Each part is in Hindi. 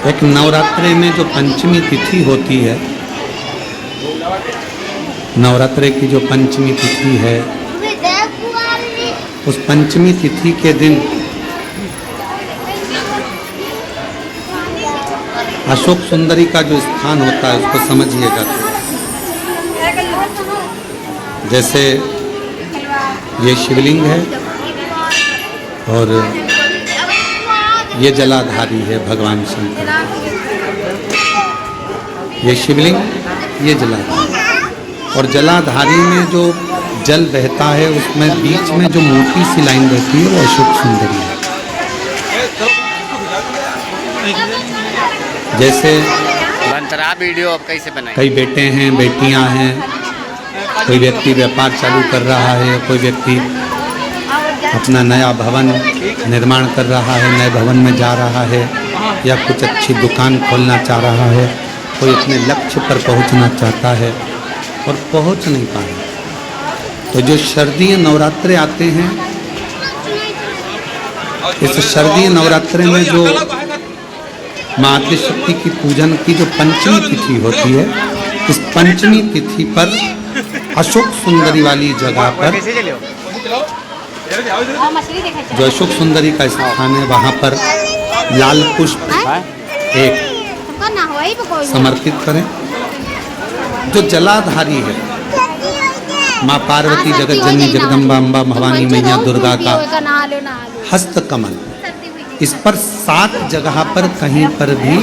एक नवरात्रि में जो पंचमी तिथि होती है, नवरात्रि की जो पंचमी तिथि है, उस पंचमी तिथि के दिन अशोक सुंदरी का जो स्थान होता है उसको समझिएगा। जैसे ये शिवलिंग है और ये जलाधारी है भगवान शंकर। ये शिवलिंग, ये जलाधारी, और जलाधारी में जो जल बहता है उसमें बीच में जो मोटी सी लाइन रहती है वो अशोक सुंदरी है। जैसे वीडियो अब कैसे बनाए, कई बेटे हैं, बेटियां हैं, कोई व्यक्ति व्यापार चालू कर रहा है, कोई व्यक्ति अपना नया भवन निर्माण कर रहा है, नए भवन में जा रहा है, या कुछ अच्छी दुकान खोलना चाह रहा है, कोई अपने लक्ष्य पर पहुंचना चाहता है और पहुंच नहीं पा रहा। तो जो शारदीय नवरात्रे आते हैं, इस शारदीय नवरात्रे में जो माँ आदिशक्ति की पूजन की जो पंचमी तिथि होती है, इस पंचमी तिथि पर अशोक सुंदरी वाली जगह पर, जो अशोक सुंदरी का स्थान है, वहाँ पर लाल पुष्प एक समर्पित करें। जो जलाधारी है, माँ पार्वती, जगत जननी, जगदम्बा, अम्बा, भवानी मैया, दुर्गा का हस्त कमल, इस पर 7 जगह पर कहीं पर भी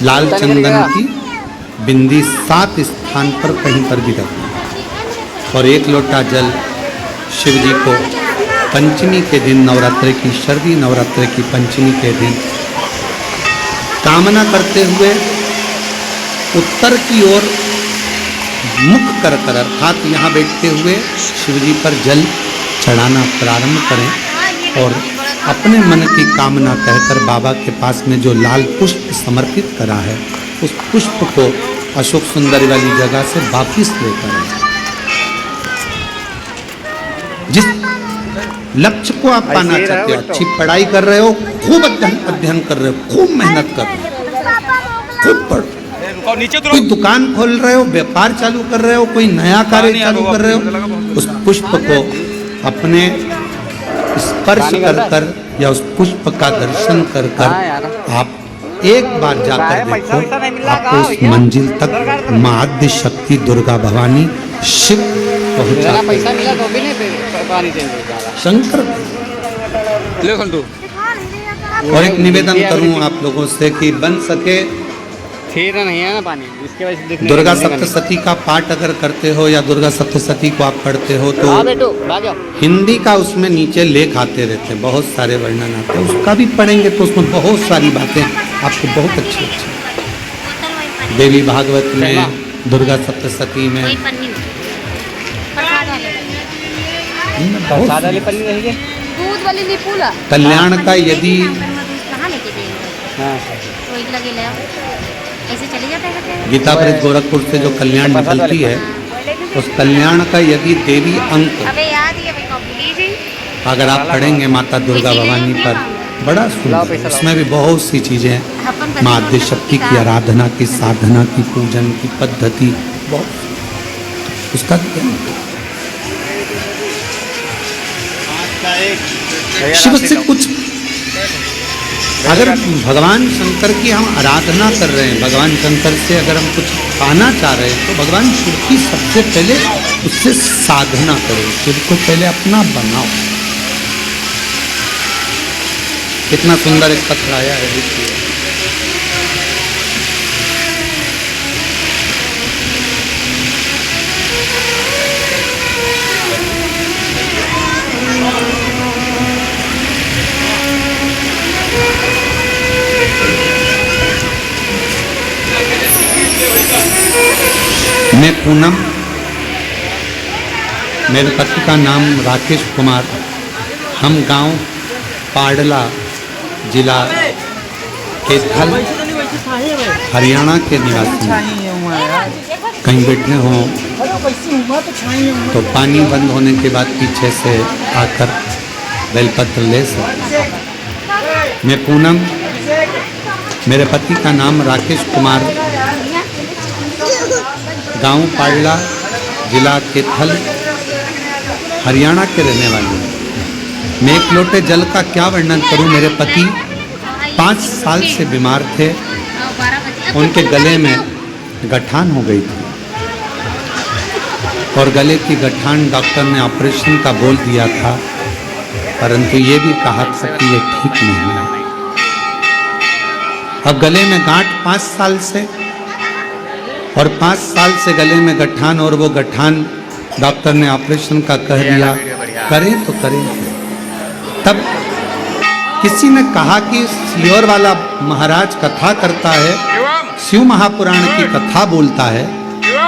लाल चंदन की बिंदी 7 स्थान पर कहीं पर भी रखना, और 1 लोटा जल शिव जी को पंचमी के दिन, नवरात्रि की, शारदीय नवरात्रि की पंचमी के दिन कामना करते हुए उत्तर की ओर मुख कर कर, अर्थात यहाँ बैठते हुए शिव जी पर जल चढ़ाना प्रारंभ करें और अपने मन की कामना कहकर बाबा के पास में जो लाल पुष्प समर्पित करा है, उस पुष्प को अशोक सुंदरी वाली जगह से वापिस लेकर आए। जिस लक्ष्य को आप पाना चाहते हो, अच्छी पढ़ाई कर रहे हो, खूब अध्ययन कर रहे हो, खूब मेहनत कर रहे हो, खूब पढ़, कोई दुकान खोल रहे हो, व्यापार चालू कर रहे हो, कोई नया कार्य चालू कर रहे हो, उस पुष्प को अपने स्पर्श कर कर या उस पुष्प का दर्शन कर कर आप एक बार जाकर देखो, आपको उस मंजिल तक माँ आदिशक्ति, दुर्गा, भवानी, शिव पहुंचा शंकर। और एक निवेदन करूं आप लोगों से कि बन सके नहीं है ना पानी, इसके वजह से दुर्गा सप्तशती का पाठ अगर करते हो या दुर्गा सप्तशती को आप पढ़ते हो तो हिंदी का उसमें नीचे लेख आते रहते हैं, बहुत सारे वर्णन आते हैं, उसका भी पढ़ेंगे तो उसमें बहुत सारी बातें आपको बहुत अच्छी अच्छी, देवी भागवत में, दुर्गा सप्तशती में कल्याण का, यदि गीता परिषद गोरखपुर से जो कल्याण निकलती है, उस कल्याण का यदि देवी अंक अगर आप पढ़ेंगे माता दुर्गा भवानी पर, बड़ा सुंदर, उसमें भी बहुत सी चीजें हैं, माँ आदिशक्ति की आराधना की, साधना की, पूजन की पद्धति, बहुत उसका शिव से कुछ, अगर भगवान शंकर की हम आराधना कर रहे हैं, भगवान शंकर से अगर हम कुछ पाना चाह रहे हैं, तो भगवान शिव की सबसे पहले उससे साधना करो, शिव को पहले अपना बनाओ। कितना सुंदर एक पत्र आया है, देखिए। मैं पूनम, मेरे पति का नाम राकेश कुमार, हम गांव पाडला, जिला केथल, हरियाणा के निवासी हैं। कहीं बैठे हों तो पानी बंद होने के बाद पीछे से आकर बेलपत्र ले सकते। मैं पूनम मेरे पति का नाम राकेश कुमार, गांव पाड़ला, जिला केथल, हरियाणा के रहने वाले हैं। मैं एक लोटे जल का क्या वर्णन करूं। मेरे पति 5 साल से बीमार थे। उनके गले में गठान हो गई थी और गले की गठान डॉक्टर ने ऑपरेशन का बोल दिया था, परंतु ये भी कहा था कि ये ठीक नहीं है। अब गले में गांठ 5 साल से, और 5 साल से गले में गठान, और वो गठान डॉक्टर ने ऑपरेशन का कह दिया, करें तो करें। तब किसी ने कहा कि सियोर वाला महाराज कथा करता है, शिव महापुराण की कथा बोलता है,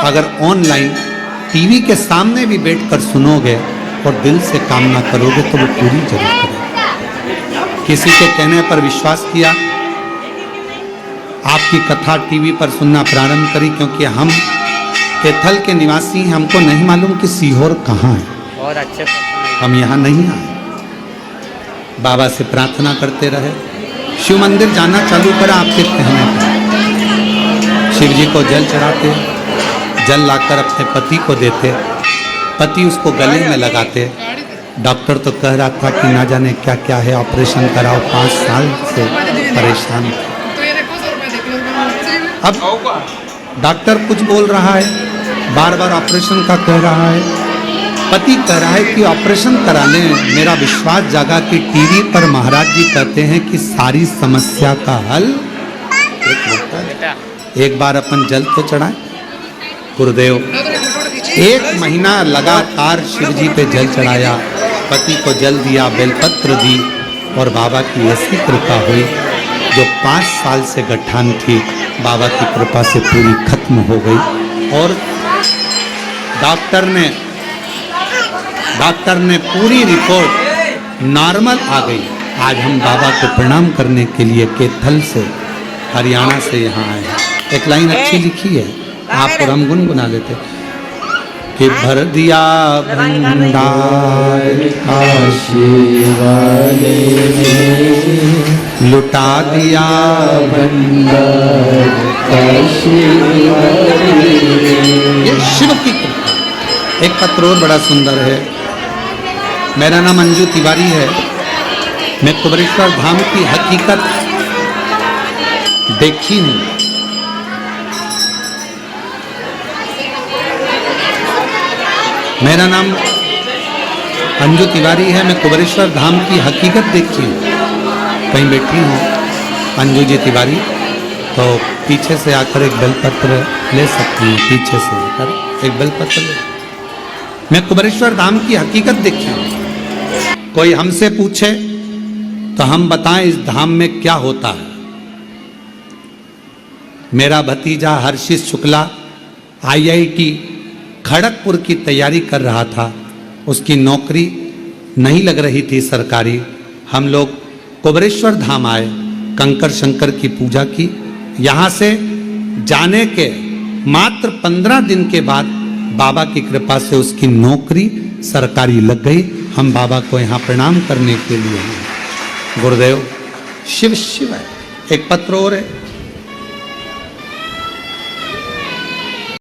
अगर ऑनलाइन टीवी के सामने भी बैठकर सुनोगे और दिल से कामना करोगे तो वो पूरी जरूर करेगा। किसी के कहने पर विश्वास किया, आपकी कथा टीवी पर सुनना प्रारंभ करी, क्योंकि हम केथल के निवासी हैं, हमको नहीं मालूम कि सीहोर कहाँ है। बहुत अच्छे हम यहाँ नहीं आए। बाबा से प्रार्थना करते रहे, शिव मंदिर जाना चालू करा आपके कहने पर। शिव जी को जल चढ़ाते, जल लाकर अपने पति को देते, पति उसको गले में लगाते। डॉक्टर तो कह रहा था कि ना जाने क्या क्या है, ऑपरेशन कराओ, 5 साल से परेशान थे। अब डॉक्टर कुछ बोल रहा है, बार बार ऑपरेशन का कह रहा है, पति कह रहा है कि ऑपरेशन करा लें। मेरा विश्वास जागा कि टीवी पर महाराज जी कहते हैं कि सारी समस्या का हल एक बार अपन जल तो चढ़ाएं। गुरुदेव 1 महीना लगातार शिव जी पे जल चढ़ाया, पति को जल दिया, बेलपत्र दी, और बाबा की ऐसी कृपा हुई, जो 5 साल से गठान थी बाबा की कृपा से पूरी खत्म हो गई। और डॉक्टर ने पूरी रिपोर्ट नॉर्मल आ गई। आज हम बाबा को प्रणाम करने के लिए केथल से, हरियाणा से यहाँ आए हैं। एक लाइन अच्छी लिखी है, आप और हम गुनगुना लेते कि भर दिया भंडार काशी वाले ने, लुटा दिया भंडार काशी वाले ने। ये शिव की कृपा। एक पत्र और बड़ा सुंदर है। मेरा नाम अंजू तिवारी है। मैं कुबरेश्वर धाम की हकीकत देखी हूँ। मेरा नाम अंजू तिवारी है। मैं कुबरेश्वर धाम की हकीकत देखी हूँ। कहीं बैठी हूँ अंजू जी तिवारी, तो पीछे से आकर एक बेलपत्र ले सकती हैं। पीछे से आकर एक बेलपत्र ले। मैं कुबरेश्वर धाम की हकीकत देखी हूँ। कोई हमसे पूछे तो हम बताएं इस धाम में क्या होता है। मेरा भतीजा हर्षित शुक्ला IIT खड़गपुर की तैयारी कर रहा था, उसकी नौकरी नहीं लग रही थी सरकारी। हम लोग कुबरेश्वर धाम आए, कंकर शंकर की पूजा की। यहाँ से जाने के मात्र 15 दिन के बाद बाबा की कृपा से उसकी नौकरी सरकारी लग गई। हम बाबा को यहाँ प्रणाम करने के लिए हैं। गुरुदेव शिव शिव है। एक पत्र और है,